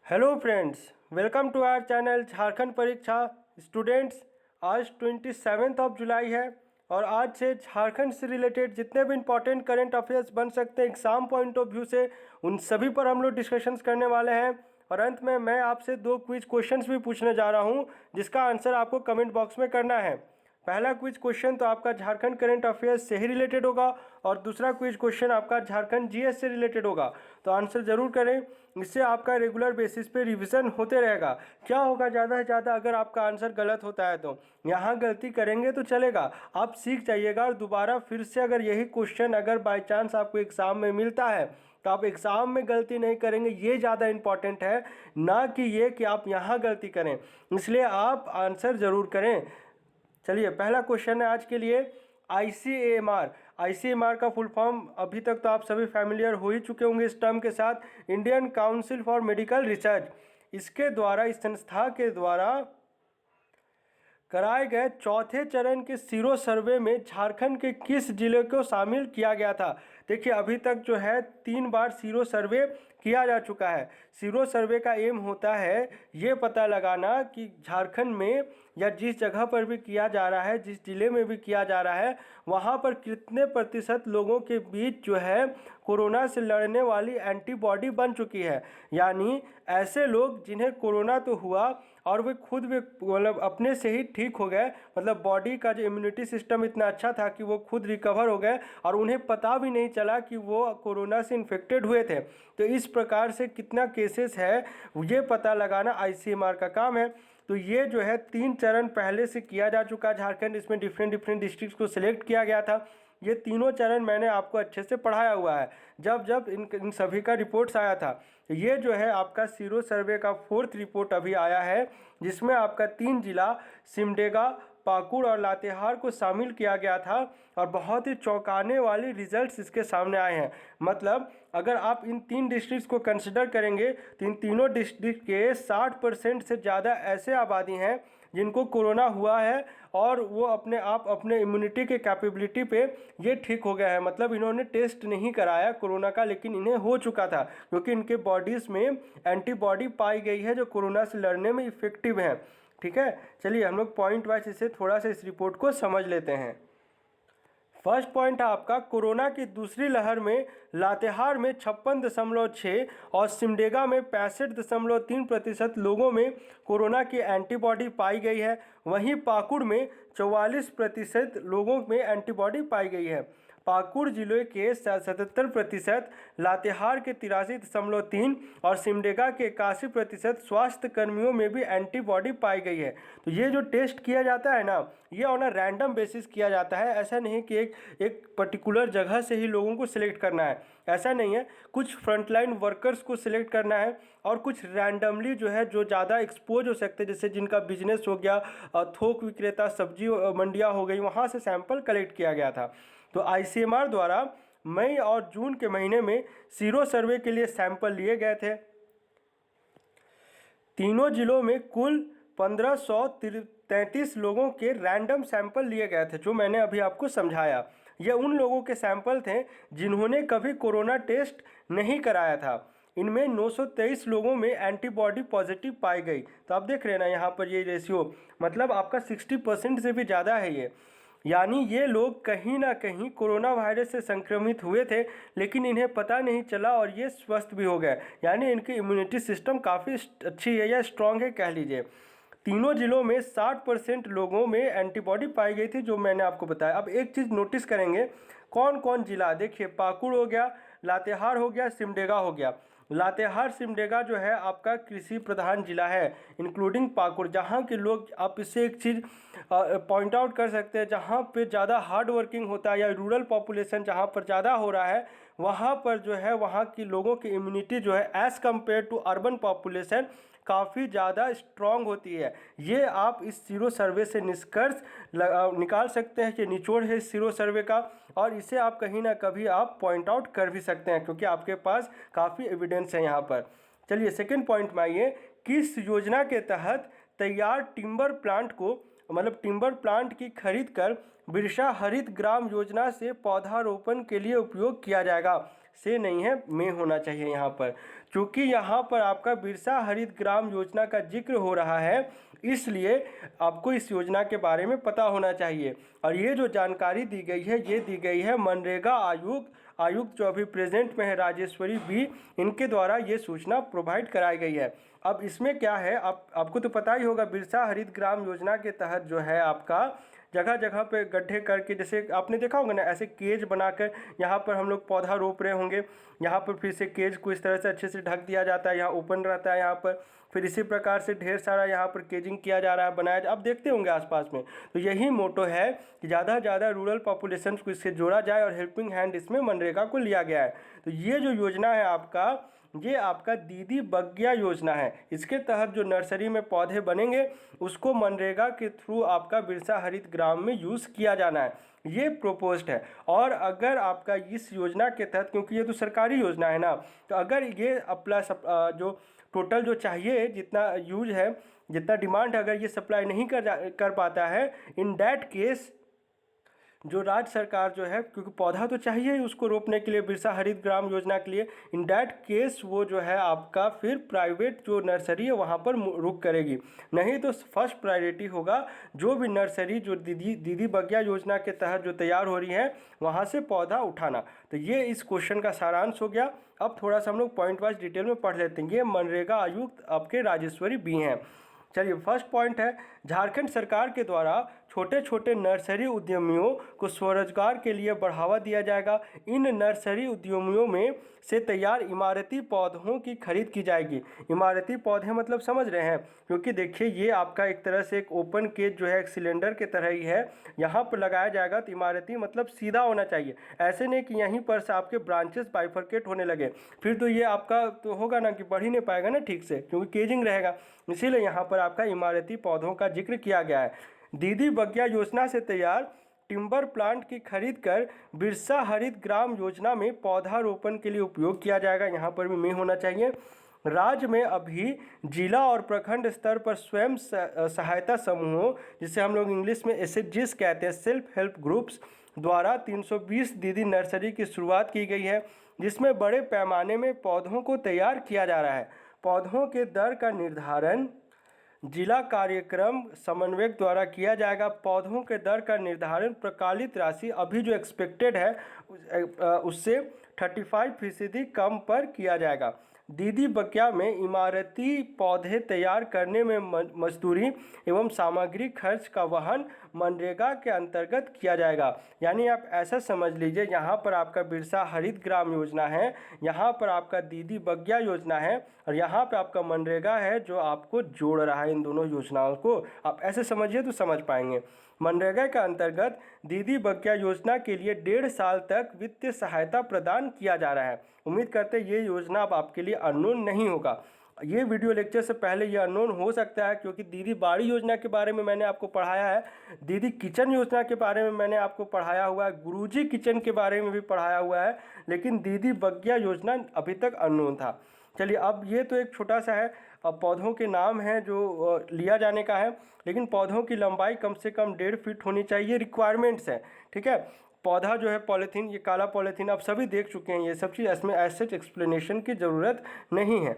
Hello friends, welcome to our channel Jharkhand Pariksha students. आज 27 जुलाई है और आज से झारखंड से रिलेटेड जितने भी इंपॉर्टेंट करंट अफेयर्स बन सकते हैं एग्ज़ाम पॉइंट ऑफ व्यू से, उन सभी पर हम लोग डिस्कशंस करने वाले हैं। और अंत में मैं आपसे 2 क्विज क्वेश्चंस भी पूछने जा रहा हूं, जिसका आंसर आपको कमेंट बॉक्स में करना है। पहला क्विज क्वेश्चन तो आपका झारखंड करंट अफेयर्स से ही रिलेटेड होगा और दूसरा क्विज क्वेश्चन आपका झारखंड जीएस से रिलेटेड होगा। तो आंसर ज़रूर करें, इससे आपका रेगुलर बेसिस पे रिवीजन होते रहेगा। क्या होगा, ज़्यादा से ज़्यादा अगर आपका आंसर गलत होता है तो यहाँ गलती करेंगे तो चलेगा, आप सीख जाइएगा और दोबारा फिर से अगर यही क्वेश्चन अगर बाई चांस आपको एग्ज़ाम में मिलता है तो आप एग्ज़ाम में गलती नहीं करेंगे। ये ज़्यादा इंपॉर्टेंट है, ना कि ये कि आप यहाँ गलती करें। इसलिए आप आंसर ज़रूर करें। चलिए, पहला क्वेश्चन है आज के लिए ICAMR। ICAMR का फुल फॉर्म अभी तक तो आप सभी फैमिलियर हो ही चुके होंगे इस टर्म के साथ, Indian council for medical research. इसके द्वारा, इस संस्था के द्वारा कराए गए चौथे चरण के सीरो सर्वे में झारखंड के किस जिले को शामिल किया गया था। देखिए, अभी तक जो है 3 बार सीरो सर्वे किया जा चुका है। सीरो सर्वे का एम होता है ये पता लगाना कि झारखंड में या जिस जगह पर भी किया जा रहा है, जिस जिले में भी किया जा रहा है, वहाँ पर कितने प्रतिशत लोगों के बीच जो है कोरोना से लड़ने वाली एंटीबॉडी बन चुकी है। यानी ऐसे लोग जिन्हें कोरोना तो हुआ और वे खुद भी मतलब अपने से ही ठीक हो गए, मतलब बॉडी का जो इम्यूनिटी सिस्टम इतना अच्छा था कि वो खुद रिकवर हो गए और उन्हें पता भी नहीं चला कि वो कोरोना से इन्फेक्टेड हुए थे। तो इस प्रकार से कितना केसेस है ये पता लगाना ICMR का काम है। तो ये जो है 3 चरण पहले से किया जा चुका झारखंड, इसमें डिफरेंट डिस्ट्रिक्ट्स को सिलेक्ट किया गया था। ये तीनों चरण मैंने आपको अच्छे से पढ़ाया हुआ है जब जब इन सभी का रिपोर्ट्स आया था। ये जो है आपका सीरो सर्वे का 4th रिपोर्ट अभी आया है, जिसमें आपका 3 जिला सिमडेगा, पाकुड़ और लातेहार को शामिल किया गया था और बहुत ही चौंकाने वाली रिजल्ट्स इसके सामने आए हैं। मतलब अगर आप इन 3 डिस्ट्रिक्ट्स को कंसिडर करेंगे तो इन तीनों डिस्ट्रिक्ट के 60% से ज़्यादा ऐसे आबादी हैं जिनको कोरोना हुआ है और वो अपने आप अपने इम्यूनिटी के कैपेबिलिटी पे ये ठीक हो गया है। मतलब इन्होंने टेस्ट नहीं कराया कोरोना का, लेकिन इन्हें हो चुका था क्योंकि इनके बॉडीज़ में एंटीबॉडी पाई गई है जो कोरोना से लड़ने में इफ़ेक्टिव है। ठीक है, चलिए हम लोग पॉइंट वाइज इसे थोड़ा सा इस रिपोर्ट को समझ लेते हैं। फर्स्ट पॉइंट है आपका, कोरोना की दूसरी लहर में लातेहार में 56.6 और सिमडेगा में 65.3% लोगों में कोरोना की एंटीबॉडी पाई गई है। वहीं पाकुड़ में 44% लोगों में एंटीबॉडी पाई गई है। पाकुड़ जिले के 77%, लातेहार के 83.3 और सिमडेगा के 81% स्वास्थ्य कर्मियों में भी एंटीबॉडी पाई गई है। तो ये जो टेस्ट किया जाता है ना, ये ऑन अ रैंडम बेसिस किया जाता है। ऐसा नहीं कि एक पर्टिकुलर जगह से ही लोगों को सिलेक्ट करना है, ऐसा नहीं है। कुछ फ्रंटलाइन वर्कर्स को सिलेक्ट करना है और कुछ रैंडमली जो है जो ज़्यादा एक्सपोज हो सकते हैं, जैसे जिनका बिजनेस हो गया, थोक विक्रेता, सब्जी मंडियाँ हो गई, वहाँ से सैंपल कलेक्ट किया गया था। तो ICMR द्वारा मई और जून के महीने में सीरो सर्वे के लिए सैंपल लिए गए थे। तीनों जिलों में कुल 1533 लोगों के रैंडम सैंपल लिए गए थे, जो मैंने अभी आपको समझाया। ये उन लोगों के सैंपल थे जिन्होंने कभी कोरोना टेस्ट नहीं कराया था। इनमें 923 लोगों में एंटीबॉडी पॉजिटिव पाई गई। तो आप देख रहे हैं ना यहाँ पर ये रेशियो, मतलब आपका 60% से भी ज़्यादा है ये। यानी ये लोग कहीं ना कहीं कोरोना वायरस से संक्रमित हुए थे, लेकिन इन्हें पता नहीं चला और ये स्वस्थ भी हो गए। यानी इनकी इम्यूनिटी सिस्टम काफ़ी अच्छी है या स्ट्रांग है कह लीजिए। तीनों जिलों में 60% लोगों में एंटीबॉडी पाई गई थी, जो मैंने आपको बताया। अब एक चीज़ नोटिस करेंगे, कौन कौन जिला, देखिए पाकुड़ हो गया, लातेहार हो गया, सिमडेगा हो गया। लातेहार सिमडेगा जो है आपका कृषि प्रधान जिला है, इंक्लूडिंग पाकुड़। जहाँ के लोग, आप इससे एक चीज़ पॉइंट आउट कर सकते हैं, जहाँ पे ज़्यादा हार्ड वर्किंग होता है या रूरल पॉपुलेशन जहाँ पर ज़्यादा हो रहा है, वहाँ पर जो है वहाँ की लोगों की इम्यूनिटी जो है as compare to urban population काफ़ी ज़्यादा स्ट्रॉन्ग होती है। ये आप इस सीरो सर्वे से निष्कर्ष निकाल सकते हैं कि निचोड़ है इस सीरो सर्वे का, और इसे आप कहीं ना कभी आप पॉइंट आउट कर भी सकते हैं क्योंकि आपके पास काफ़ी एविडेंस है यहाँ पर। चलिए सेकंड पॉइंट में आइए, किस योजना के तहत तैयार टिम्बर प्लांट को, मतलब टिम्बर प्लांट की खरीद कर बिरसा हरित ग्राम योजना से पौधारोपण के लिए उपयोग किया जाएगा। से नहीं है, में होना चाहिए यहाँ पर। चूँकि यहाँ पर आपका बिरसा हरित ग्राम योजना का जिक्र हो रहा है, इसलिए आपको इस योजना के बारे में पता होना चाहिए। और ये जो जानकारी दी गई है, ये दी गई है मनरेगा आयुक्त जो अभी प्रेजेंट में है राजेश्वरी बी, इनके द्वारा ये सूचना प्रोवाइड कराई गई है। अब इसमें क्या है, आपको तो पता ही होगा, बिरसा हरित ग्राम योजना के तहत जो है आपका जगह जगह पे गड्ढे करके, जैसे आपने देखा होगा ना, ऐसे केज बनाकर यहाँ पर हम लोग पौधा रोप रहे होंगे, यहाँ पर फिर से केज को इस तरह से अच्छे से ढक दिया जाता है, यहाँ ओपन रहता है यहाँ पर, फिर इसी प्रकार से ढेर सारा यहाँ पर केजिंग किया जा रहा है, बनाया आप देखते होंगे आसपास में। तो यही मोटो है कि ज़्यादा से ज़्यादा रूरल पॉपुलेशन को इससे जोड़ा जाए और हेल्पिंग हैंड इसमें मनरेगा को लिया गया है। तो ये जो योजना है आपका, ये आपका दीदी बग्या योजना है। इसके तहत जो नर्सरी में पौधे बनेंगे उसको मनरेगा के थ्रू आपका बिरसा हरित ग्राम में यूज़ किया जाना है, ये प्रोपोज्ड है। और अगर आपका इस योजना के तहत, क्योंकि ये तो सरकारी योजना है ना, तो अगर ये जो टोटल जो चाहिए जितना यूज है, जितना डिमांड है, अगर ये सप्लाई नहीं कर पाता है, इन दैट केस जो राज्य सरकार जो है, क्योंकि पौधा तो चाहिए ही उसको रोपने के लिए बिरसा हरित ग्राम योजना के लिए, इन दैट केस वो जो है आपका फिर प्राइवेट जो नर्सरी है वहाँ पर रुक करेगी। नहीं तो फर्स्ट प्रायोरिटी होगा जो भी नर्सरी जो दीदी बग्या योजना के तहत जो तैयार हो रही है वहाँ से पौधा उठाना। तो ये इस क्वेश्चन का सारांश हो गया। अब थोड़ा सा हम लोग पॉइंट वाइज डिटेल में पढ़ लेते हैं। ये मनरेगा आयुक्त आपके राजेश्वरी बी हैं। चलिए, फर्स्ट पॉइंट है, झारखंड सरकार के द्वारा छोटे छोटे नर्सरी उद्यमियों को स्वरोजगार के लिए बढ़ावा दिया जाएगा। इन नर्सरी उद्यमियों में से तैयार इमारती पौधों की खरीद की जाएगी। इमारती पौधे मतलब समझ रहे हैं, क्योंकि देखिए ये आपका एक तरह से एक ओपन केज जो है एक सिलेंडर के तरह ही है, यहाँ पर लगाया जाएगा। तो इमारती मतलब सीधा होना चाहिए, ऐसे नहीं कि यहीं पर से आपके ब्रांचेस बाइफरकेट होने लगे, फिर तो ये आपका तो होगा ना कि बढ़ ही नहीं पाएगा ना ठीक से, क्योंकि केजिंग रहेगा। इसीलिए यहाँ पर आपका इमारती पौधों का जिक्र किया गया है। दीदी बग्या योजना से तैयार टिम्बर प्लांट की खरीद कर बिरसा हरित ग्राम योजना में पौधारोपण के लिए उपयोग किया जाएगा। यहाँ पर भी में होना चाहिए। राज्य में अभी जिला और प्रखंड स्तर पर स्वयं सहायता समूहों, जिसे हम लोग इंग्लिश में एसएचजीज कहते हैं, सेल्फ हेल्प ग्रुप्स द्वारा 320 दीदी नर्सरी की शुरुआत की गई है, जिसमें बड़े पैमाने में पौधों को तैयार किया जा रहा है। पौधों के दर का निर्धारण जिला कार्यक्रम समन्वयक द्वारा किया जाएगा। पौधों के दर का निर्धारण प्रकालित राशि अभी जो एक्सपेक्टेड है उससे 35% कम पर किया जाएगा। दीदी बग्या में इमारती पौधे तैयार करने में मजदूरी एवं सामग्री खर्च का वहन मनरेगा के अंतर्गत किया जाएगा। यानी आप ऐसा समझ लीजिए, यहाँ पर आपका बिरसा हरित ग्राम योजना है, यहाँ पर आपका दीदी बग्या योजना है, और यहाँ पे आपका मनरेगा है जो आपको जोड़ रहा है इन दोनों योजनाओं को। आप ऐसे समझिए तो समझ पाएंगे। मनरेगा के अंतर्गत दीदी बग्या योजना के लिए 1.5 साल तक वित्तीय सहायता प्रदान किया जा रहा है। उम्मीद करते हैं ये योजना अब आपके लिए अननोन नहीं होगा। ये वीडियो लेक्चर से पहले ये अननोन हो सकता है, क्योंकि दीदी बाड़ी योजना के बारे में मैंने आपको पढ़ाया है, दीदी किचन योजना के बारे में मैंने आपको पढ़ाया हुआ है, गुरुजी किचन के बारे में भी पढ़ाया हुआ है, लेकिन दीदी बग्या योजना अभी तक अननोन था। चलिए, अब ये तो एक छोटा सा है, अब पौधों के नाम हैं जो लिया जाने का है, लेकिन पौधों की लंबाई कम से कम 1.5 फीट होनी चाहिए, रिक्वायरमेंट्स है। ठीक है, पौधा जो है पॉलीथीन, ये काला पॉलीथीन आप सभी देख चुके हैं, ये सब चीज़, इसमें ऐसे एक्सप्लेनेशन की ज़रूरत नहीं है।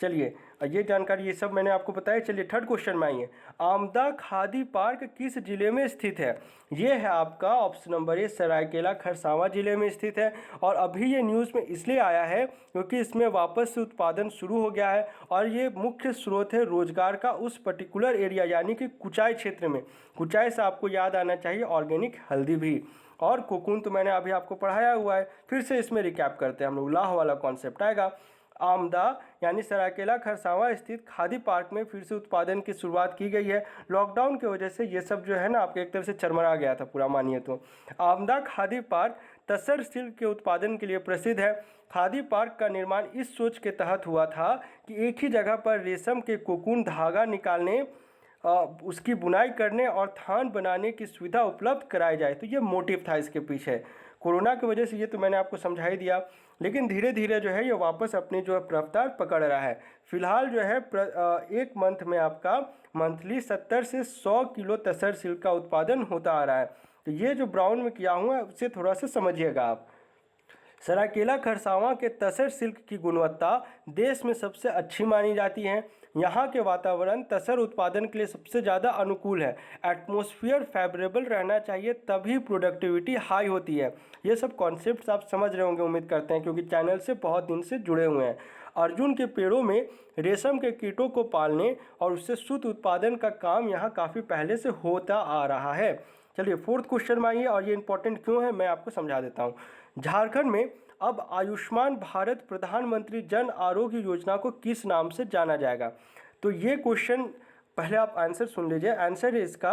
चलिए, ये जानकारी ये सब मैंने आपको बताया। चलिए, थर्ड क्वेश्चन में आइए। आमदा खादी पार्क किस जिले में स्थित है? ये है आपका option number A, Seraikela Kharsawan जिले में स्थित है। और अभी ये न्यूज़ में इसलिए आया है क्योंकि इसमें वापस से उत्पादन शुरू हो गया है, और ये मुख्य स्रोत है रोजगार का उस पर्टिकुलर एरिया, यानी कि कुचाई क्षेत्र में। कुचाई से आपको याद आना चाहिए ऑर्गेनिक हल्दी भी, और कोकून तो मैंने अभी आपको पढ़ाया हुआ है। फिर से इसमें रिकैप करते हैं हम लोग, लाह वाला कॉन्सेप्ट आएगा। आमदा यानी सरायकेला खरसावां स्थित खादी पार्क में फिर से उत्पादन की शुरुआत की गई है। लॉकडाउन की वजह से ये सब जो है ना आपके एक तरह से चरमरा गया था पूरा, मानिए तो। आमदा खादी पार्क तसर सिल्क के उत्पादन के लिए प्रसिद्ध है। खादी पार्क का निर्माण इस सोच के तहत हुआ था कि एक ही जगह पर रेशम के कोकून धागा निकालने, उसकी बुनाई करने और थान बनाने की सुविधा उपलब्ध कराई जाए। तो ये मोटिव था इसके पीछे। कोरोना की वजह से ये तो मैंने आपको समझा ही दिया, लेकिन धीरे धीरे जो है ये वापस अपनी जो है रफ्तार पकड़ रहा है। फिलहाल जो है एक मंथ में आपका मंथली 70 से 100 किलो तसर सिल्क का उत्पादन होता आ रहा है। तो ये जो ब्राउन में किया हुआ है उससे थोड़ा सा समझिएगा आप। सरायकेला खरसावां के तसर सिल्क की गुणवत्ता देश में सबसे अच्छी मानी जाती है। यहाँ के वातावरण तसर उत्पादन के लिए सबसे ज़्यादा अनुकूल है। एटमॉस्फेयर फेवरेबल रहना चाहिए, तभी प्रोडक्टिविटी हाई होती है। ये सब कॉन्सेप्ट्स आप समझ रहे होंगे, उम्मीद करते हैं, क्योंकि चैनल से बहुत दिन से जुड़े हुए हैं। अर्जुन के पेड़ों में रेशम के कीटों को पालने और उससे सूत उत्पादन का काम यहाँ काफ़ी पहले से होता आ रहा है। चलिए फोर्थ क्वेश्चन में आइए, और ये इंपॉर्टेंट क्यों है मैं आपको समझा देता हूँ। झारखंड में अब आयुष्मान भारत प्रधानमंत्री जन आरोग्य योजना को किस नाम से जाना जाएगा? तो ये क्वेश्चन पहले आप आंसर सुन लीजिए। आंसर है इसका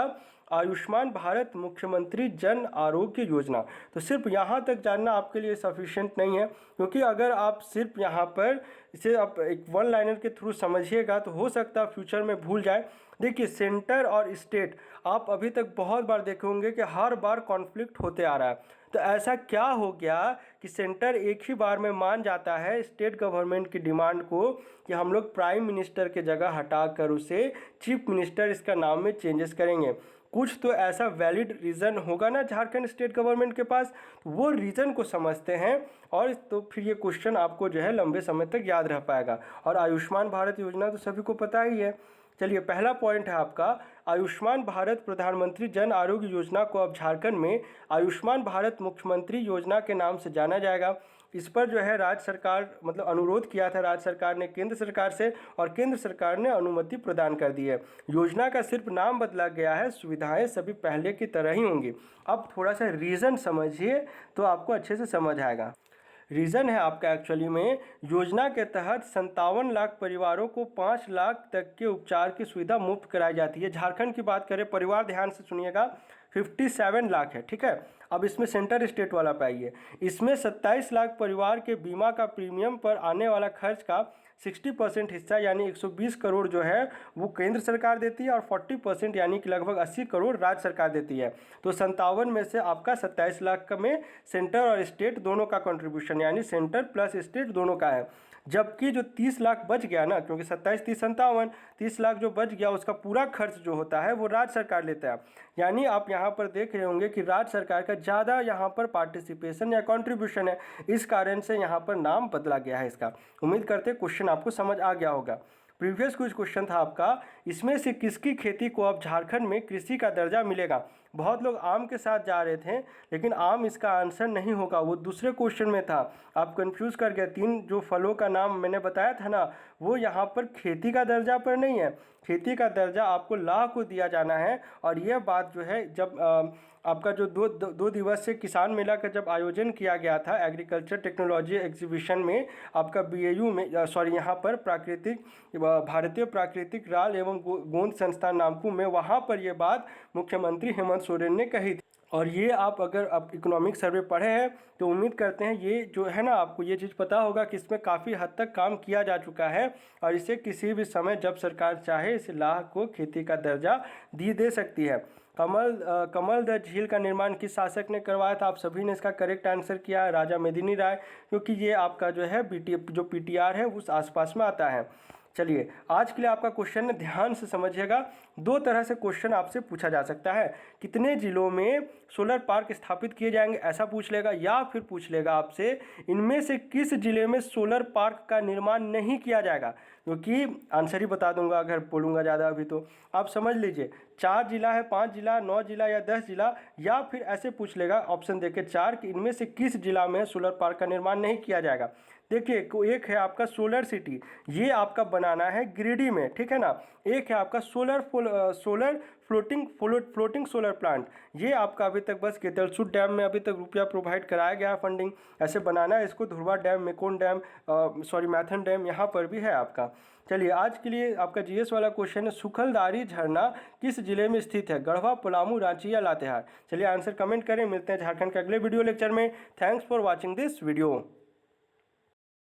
आयुष्मान भारत मुख्यमंत्री जन आरोग्य योजना। तो सिर्फ यहाँ तक जानना आपके लिए सफिशिएंट नहीं है, क्योंकि अगर आप सिर्फ यहाँ पर इसे आप एक वन लाइनर के थ्रू समझिएगा तो हो सकता है फ्यूचर में भूल जाए। देखिए, सेंटर और स्टेट आप अभी तक बहुत बार देखे होंगे कि हर बार कॉन्फ्लिक्ट होते आ रहा है। तो ऐसा क्या हो गया कि सेंटर एक ही बार में मान जाता है स्टेट गवर्नमेंट की डिमांड को कि हम लोग प्राइम मिनिस्टर के जगह हटाकर उसे चीफ मिनिस्टर इसका नाम में चेंजेस करेंगे। कुछ तो ऐसा वैलिड रीज़न होगा ना झारखंड स्टेट गवर्नमेंट के पास, तो वो रीज़न को समझते हैं, और तो फिर ये क्वेश्चन आपको जो है लंबे समय तक याद रह पाएगा। और आयुष्मान भारत योजना तो सभी को पता ही है। चलिए, पहला पॉइंट है आपका आयुष्मान भारत प्रधानमंत्री जन आरोग्य योजना को अब झारखंड में आयुष्मान भारत मुख्यमंत्री योजना के नाम से जाना जाएगा। इस पर जो है राज्य सरकार मतलब अनुरोध किया था राज्य सरकार ने केंद्र सरकार से, और केंद्र सरकार ने अनुमति प्रदान कर दी है। योजना का सिर्फ नाम बदला गया है, सुविधाएं सभी पहले की तरह ही होंगी। अब थोड़ा सा रीज़न समझिए तो आपको अच्छे से समझ आएगा। रीज़न है आपका एक्चुअली में, योजना के तहत 57 लाख परिवारों को 5 लाख तक के उपचार की सुविधा मुफ्त कराई जाती है। झारखंड की बात करें, परिवार ध्यान से सुनिएगा, 57 लाख है, ठीक है। अब इसमें सेंटर स्टेट वाला पाइए, इसमें 27 लाख परिवार के बीमा का प्रीमियम पर आने वाला खर्च का 60% हिस्सा यानी 120 करोड़ जो है वो केंद्र सरकार देती है, और 40% यानी कि लगभग 80 करोड़ राज्य सरकार देती है। तो 57 में से आपका 27 लाख में सेंटर और स्टेट दोनों का कंट्रीब्यूशन यानी सेंटर प्लस स्टेट दोनों का है। जबकि जो 30 लाख बच गया ना, क्योंकि 27 30 57 30 लाख जो बच गया उसका पूरा खर्च जो होता है वो राज्य सरकार लेता है। यानी आप यहाँ पर देख रहे होंगे कि राज्य सरकार का ज़्यादा यहाँ पर पार्टिसिपेशन या कंट्रीब्यूशन है, इस कारण से यहाँ पर नाम बदला गया है इसका। उम्मीद करते क्वेश्चन आपको समझ आ गया होगा। प्रीवियस कुछ क्वेश्चन था आपका, इसमें से किसकी खेती को अब झारखंड में कृषि का दर्जा मिलेगा? बहुत लोग आम के साथ जा रहे थे, लेकिन आम इसका आंसर नहीं होगा, वो दूसरे क्वेश्चन में था। आप कंफ्यूज कर गए। 3 जो फलों का नाम मैंने बताया था ना, वो यहाँ पर खेती का दर्जा पर नहीं है। खेती का दर्जा आपको लाह को दिया जाना है। और यह बात जो है, जब आपका जो दो दिवसीय किसान मेला का जब आयोजन किया गया था एग्रीकल्चर टेक्नोलॉजी एग्जीबिशन में, आपका BAU में यहाँ पर भारतीय प्राकृतिक राल एवं गोंद संस्थान नामकू में, वहाँ पर यह बात मुख्यमंत्री हेमंत सोरेन ने कही थी। और ये आप अगर आप इकोनॉमिक सर्वे पढ़े हैं तो उम्मीद करते हैं ये जो है ना, आपको ये चीज़ पता होगा कि इसमें काफ़ी हद तक काम किया जा चुका है, और इसे किसी भी समय जब सरकार चाहे इस लाह को खेती का दर्जा दे सकती है। कमल द झील का निर्माण किस शासक ने करवाया था? आप सभी ने इसका करेक्ट आंसर किया है, राजा मेदिनी राय, क्योंकि ये आपका जो है जो PTR है उस आसपास में आता है। चलिए, आज के लिए आपका क्वेश्चन ध्यान से समझिएगा। 2 तरह से क्वेश्चन आपसे पूछा जा सकता है, कितने जिलों में सोलर पार्क स्थापित किए जाएंगे ऐसा पूछ लेगा, या फिर पूछ लेगा आपसे इनमें से किस जिले में सोलर पार्क का निर्माण नहीं किया जाएगा। क्योंकि आंसर ही बता दूंगा अगर बोलूँगा ज़्यादा अभी, तो आप समझ लीजिए 4 जिला है, 5 जिला, 9 जिला या 10 जिला, या फिर ऐसे पूछ लेगा ऑप्शन देके 4 कि इनमें से किस जिला में सोलर पार्क का निर्माण नहीं किया जाएगा। देखिए, एक है आपका सोलर सिटी, ये आपका बनाना है गिरिडीह में, ठीक है ना। एक है आपका फ्लोटिंग सोलर प्लांट, ये आपका अभी तक बस केतलसुट डैम में अभी तक रुपया प्रोवाइड कराया गया है फंडिंग, ऐसे बनाना है इसको। Dhurwa dam, Mecon dam, Maithon dam यहाँ पर भी है आपका। चलिए, आज के लिए आपका GS वाला क्वेश्चन है, सुखलदारी झरना किस जिले में स्थित है? गढ़वा, पलामू, रांची या लातेहार? चलिए आंसर कमेंट करें। मिलते हैं झारखंड के अगले वीडियो लेक्चर में। Thanks for watching this video.